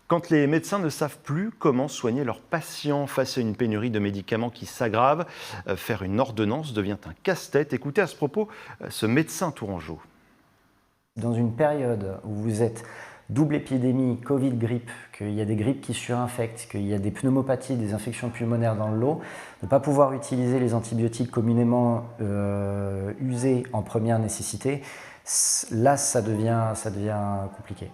Quand les médecins ne savent plus comment soigner leurs patients face à une pénurie de médicaments qui s'aggrave, faire une ordonnance devient un casse-tête. Écoutez à ce propos ce médecin tourangeau. Dans une période où vous êtes double épidémie, Covid, grippe, qu'il y a des grippes qui surinfectent, qu'il y a des pneumopathies, des infections pulmonaires dans le lot, ne pas pouvoir utiliser les antibiotiques communément usés en première nécessité, là ça devient compliqué.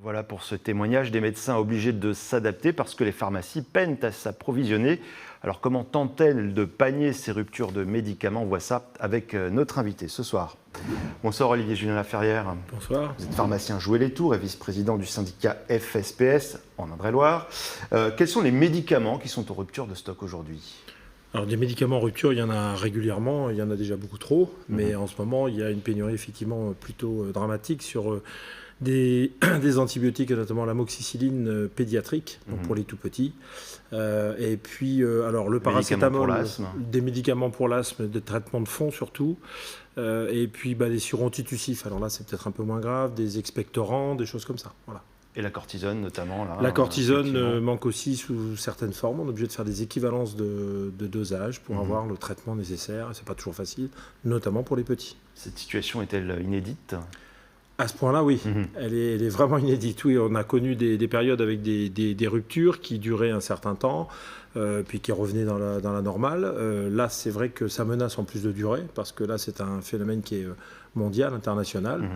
Voilà pour ce témoignage des médecins obligés de s'adapter parce que les pharmacies peinent à s'approvisionner. Alors comment tentent-elles de pallier ces ruptures de médicaments? On voit ça avec notre invité ce soir. Bonsoir Olivier Julien Laferrière. Bonsoir. Vous êtes pharmacien Joué les Tours et vice-président du syndicat FSPS en Indre-et-Loire. Quels sont les médicaments qui sont en rupture de stock aujourd'hui? Alors des médicaments en rupture, il y en a régulièrement, il y en a déjà beaucoup trop, mais en ce moment il y a une pénurie effectivement plutôt dramatique sur des antibiotiques, notamment l'amoxicilline pédiatrique, donc pour les tout petits. Et puis, alors le paracétamol, des médicaments pour l'asthme, des traitements de fond surtout. Et puis des surantitussifs, alors là c'est peut-être un peu moins grave, des expectorants, des choses comme ça. Voilà. Et la cortisone notamment là, la cortisone manque aussi sous certaines formes. On est obligé de faire des équivalences de dosage pour avoir le traitement nécessaire. C'est pas toujours facile, notamment pour les petits. Cette situation est-elle inédite ? À ce point-là, oui. Elle est vraiment inédite. Oui, on a connu des périodes avec des ruptures qui duraient un certain temps, puis qui revenaient dans la normale. Là, c'est vrai que ça menace en plus de durée, parce que là, c'est un phénomène qui est mondial, international.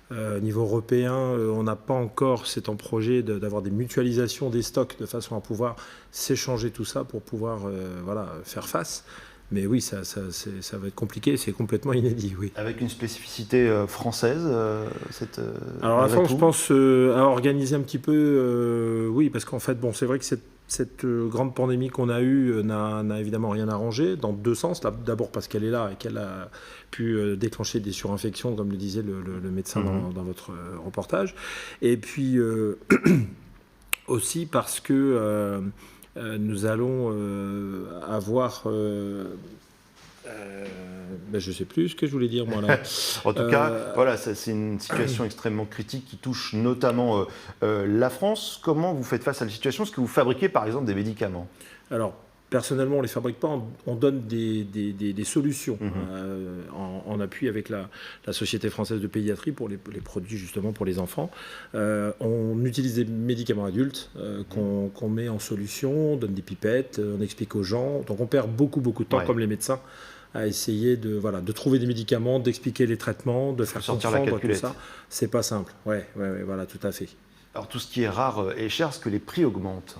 Au niveau européen, on n'a pas encore, c'est en projet d'avoir des mutualisations des stocks de façon à pouvoir s'échanger tout ça pour pouvoir faire face. Mais oui, ça va être compliqué, c'est complètement inédit, oui. Avec une spécificité française Alors la France, je pense, a organisé un petit peu, oui, parce qu'en fait, bon, c'est vrai que cette grande pandémie qu'on a eue n'a évidemment rien arrangé, dans deux sens. D'abord parce qu'elle est là et qu'elle a pu déclencher des surinfections, comme le disait le médecin dans votre reportage. Et puis aussi parce que nous allons avoir... je ne sais plus ce que je voulais dire, moi, là. En tout cas, voilà, c'est une situation extrêmement critique qui touche notamment la France. Comment vous faites face à la situation? Est-ce que vous fabriquez, par exemple, des médicaments? Alors, personnellement, on ne les fabrique pas, on donne des solutions en appui avec la Société française de pédiatrie pour les produits justement pour les enfants. On utilise des médicaments adultes qu'on met en solution, on donne des pipettes, on explique aux gens. Donc on perd beaucoup de temps, comme les médecins, à essayer de trouver des médicaments, d'expliquer les traitements, de faire comprendre tout ça. C'est pas simple. Ouais, voilà, tout à fait. Alors tout ce qui est rare et cher, est-ce que les prix augmentent?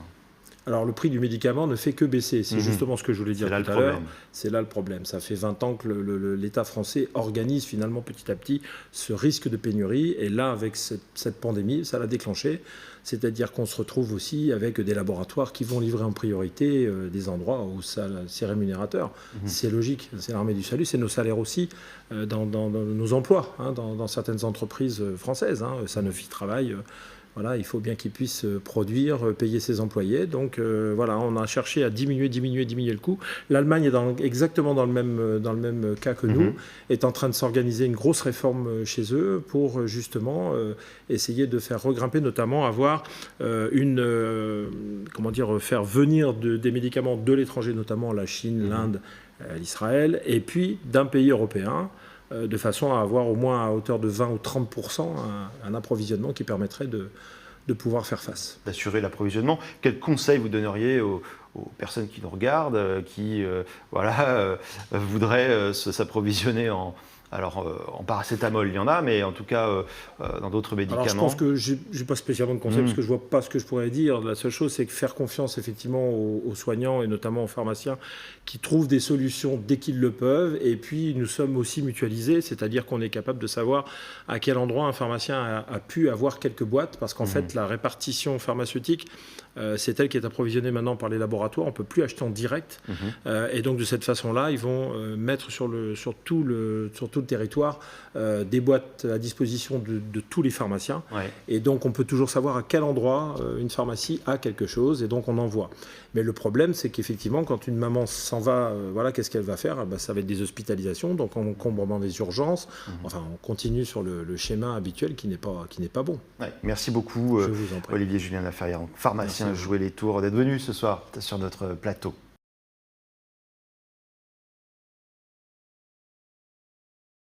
Alors le prix du médicament ne fait que baisser, c'est justement ce que je voulais dire tout à l'heure. C'est là le problème. Ça fait 20 ans que l'État français organise finalement petit à petit ce risque de pénurie. Et là, avec cette pandémie, ça l'a déclenché. C'est-à-dire qu'on se retrouve aussi avec des laboratoires qui vont livrer en priorité des endroits où c'est rémunérateur. C'est logique, c'est l'armée du salut, c'est nos salaires aussi dans nos emplois, dans certaines entreprises françaises. Sanofi travaille... Voilà, il faut bien qu'ils puissent produire, payer ses employés. Donc on a cherché à diminuer le coût. L'Allemagne est exactement dans le même cas que nous, est en train de s'organiser une grosse réforme chez eux pour justement essayer de faire regrimper, notamment avoir faire venir des médicaments de l'étranger, notamment la Chine, l'Inde, l'Israël, et puis d'un pays européen, de façon à avoir au moins à hauteur de 20 ou 30% un approvisionnement qui permettrait de pouvoir faire face. D'assurer l'approvisionnement. Quels conseils vous donneriez aux personnes qui nous regardent, qui voudraient s'approvisionner en paracétamol, il y en a, mais en tout cas dans d'autres médicaments? Alors je pense que je n'ai pas spécialement de conseils parce que je ne vois pas ce que je pourrais dire. La seule chose, c'est que faire confiance effectivement aux soignants et notamment aux pharmaciens qui trouvent des solutions dès qu'ils le peuvent. Et puis nous sommes aussi mutualisés, c'est-à-dire qu'on est capable de savoir à quel endroit un pharmacien a pu avoir quelques boîtes, parce qu'en fait la répartition pharmaceutique, c'est elle qui est approvisionnée maintenant par les laboratoires. On ne peut plus acheter en direct. Et donc de cette façon-là, ils vont mettre sur tout le tout le territoire des boîtes à disposition de tous les pharmaciens. Ouais. Et donc, on peut toujours savoir à quel endroit une pharmacie a quelque chose, et donc on envoie. Mais le problème, c'est qu'effectivement, quand une maman s'en va, qu'est-ce qu'elle va faire ? Ça va être des hospitalisations, donc encombrement des urgences. Enfin, on continue sur le schéma habituel qui n'est pas bon. Ouais. Merci beaucoup, Olivier Julien Laferrière, pharmacien, jouer les tours, d'être venu ce soir sur notre plateau.